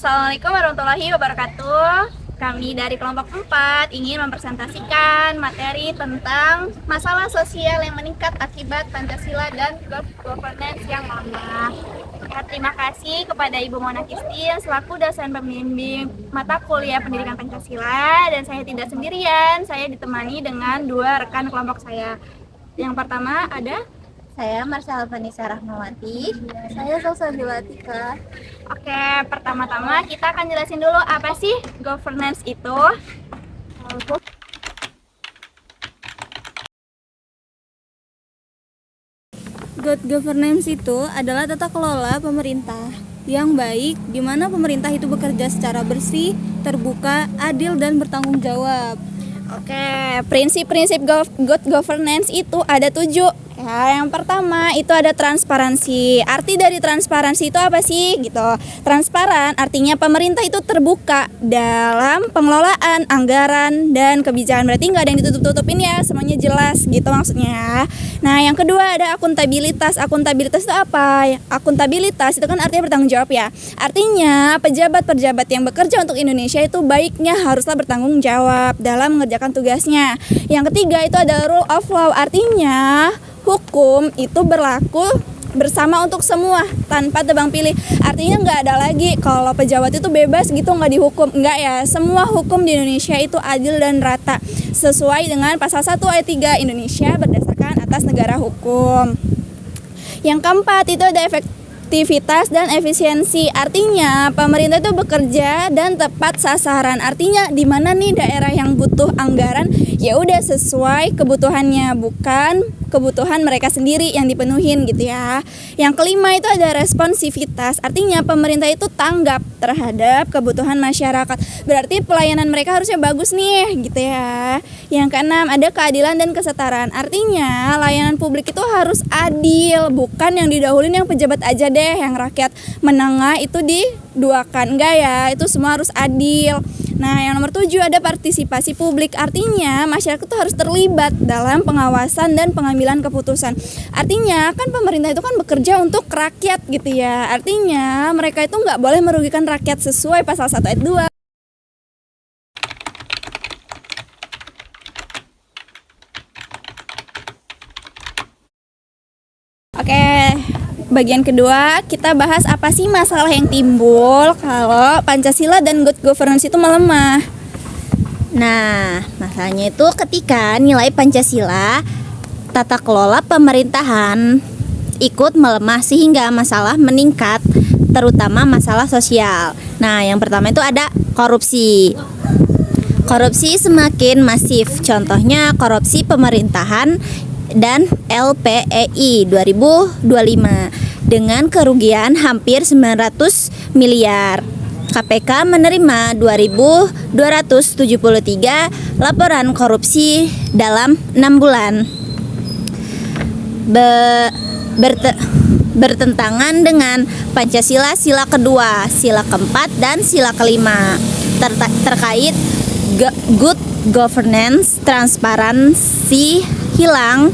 Assalamualaikum warahmatullahi wabarakatuh. Kami dari kelompok 4 ingin mempresentasikan materi tentang masalah sosial yang meningkat akibat Pancasila dan good governance yang lemah. Terima kasih kepada Ibu Mona Kistin selaku dosen pembimbing mata kuliah pendidikan Pancasila, dan saya tidak sendirian, saya ditemani dengan dua rekan kelompok saya. Yang pertama ada saya Marsha Vanessa Rahmawati. Saya Salsa Dewatika. Oke, pertama-tama kita akan jelasin dulu apa sih governance itu. Good governance itu adalah tata kelola pemerintah yang baik, di mana pemerintah itu bekerja secara bersih, terbuka, adil, dan bertanggung jawab. Oke, prinsip-prinsip good governance itu ada 7. Ya, yang pertama itu ada transparansi. Arti dari transparansi itu apa sih? Gitu. Transparan artinya pemerintah itu terbuka dalam pengelolaan anggaran dan kebijakan. Berarti nggak ada yang ditutup-tutupin ya, semuanya jelas gitu maksudnya. Nah, yang kedua ada akuntabilitas. Akuntabilitas itu apa? Akuntabilitas itu kan artinya bertanggung jawab ya. Artinya pejabat-pejabat yang bekerja untuk Indonesia itu baiknya haruslah bertanggung jawab dalam mengerjakan tugasnya. Yang ketiga itu ada rule of law. Artinya hukum itu berlaku bersama untuk semua tanpa tebang pilih. Artinya nggak ada lagi kalau pejabat itu bebas gitu nggak dihukum. Nggak ya, semua hukum di Indonesia itu adil dan rata sesuai dengan pasal 1 ayat 3 Indonesia berdasarkan atas negara hukum. Yang keempat itu ada efektivitas dan efisiensi. Artinya pemerintah itu bekerja dan tepat sasaran. Artinya di mana nih daerah yang butuh anggaran, ya udah sesuai kebutuhannya, bukan kebutuhan mereka sendiri yang dipenuhin gitu ya. Yang kelima itu ada responsivitas. Artinya pemerintah itu tanggap terhadap kebutuhan masyarakat. Berarti pelayanan mereka harusnya bagus nih gitu ya. Yang keenam ada keadilan dan kesetaraan. Artinya layanan publik itu harus adil, bukan yang didahuluin yang pejabat aja deh, yang rakyat menengah itu diduakan. Enggak ya, itu semua harus adil. Nah, yang nomor 7 ada partisipasi publik. Artinya masyarakat itu harus terlibat dalam pengawasan dan pengambilan keputusan. Artinya kan pemerintah itu kan bekerja untuk rakyat gitu ya. Artinya mereka itu nggak boleh merugikan rakyat sesuai pasal 1 ayat 2. Oke, bagian kedua kita bahas apa sih masalah yang timbul kalau Pancasila dan good governance itu melemah. Nah, masalahnya itu ketika nilai Pancasila, tata kelola pemerintahan ikut melemah sehingga masalah meningkat, terutama masalah sosial. Nah, yang pertama itu ada korupsi. Korupsi semakin masif. Contohnya korupsi pemerintahan dan LPEI 2025 dengan kerugian hampir 900 miliar. KPK menerima 2.273 laporan korupsi dalam 6 bulan. Bertentangan dengan Pancasila sila kedua, sila keempat, dan sila kelima terkait good governance, transparansi hilang,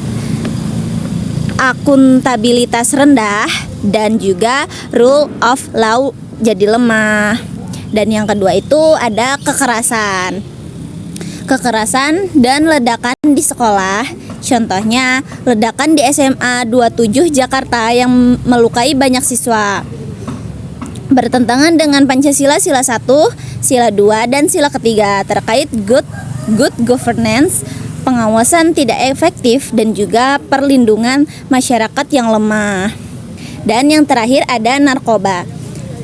akuntabilitas rendah, dan juga rule of law jadi lemah. Dan yang kedua itu ada kekerasan. Kekerasan dan ledakan di sekolah. Contohnya ledakan di SMA 27 Jakarta yang melukai banyak siswa. Bertentangan dengan Pancasila sila 1, sila 2, dan sila ketiga terkait good governance, pengawasan tidak efektif, dan juga perlindungan masyarakat yang lemah. Dan yang terakhir ada narkoba.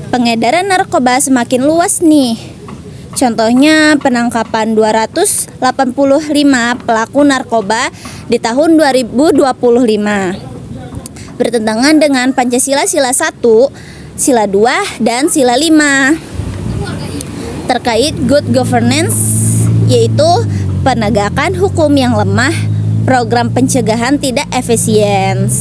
Pengedaran narkoba semakin luas nih. Contohnya penangkapan 285 pelaku narkoba di tahun 2025. Bertentangan dengan Pancasila sila 1, sila 2, dan sila 5. Terkait good governance, yaitu penegakan hukum yang lemah, program pencegahan tidak efisien.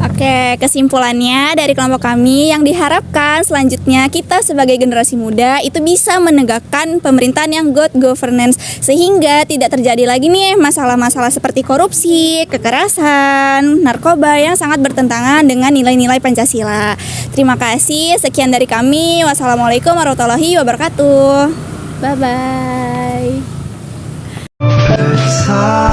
Oke, kesimpulannya dari kelompok kami yang diharapkan selanjutnya kita sebagai generasi muda itu bisa menegakkan pemerintahan yang good governance sehingga tidak terjadi lagi nih masalah-masalah seperti korupsi, kekerasan, narkoba yang sangat bertentangan dengan nilai-nilai Pancasila. Terima kasih, sekian dari kami. Wassalamualaikum warahmatullahi wabarakatuh. Bye bye. It's hard.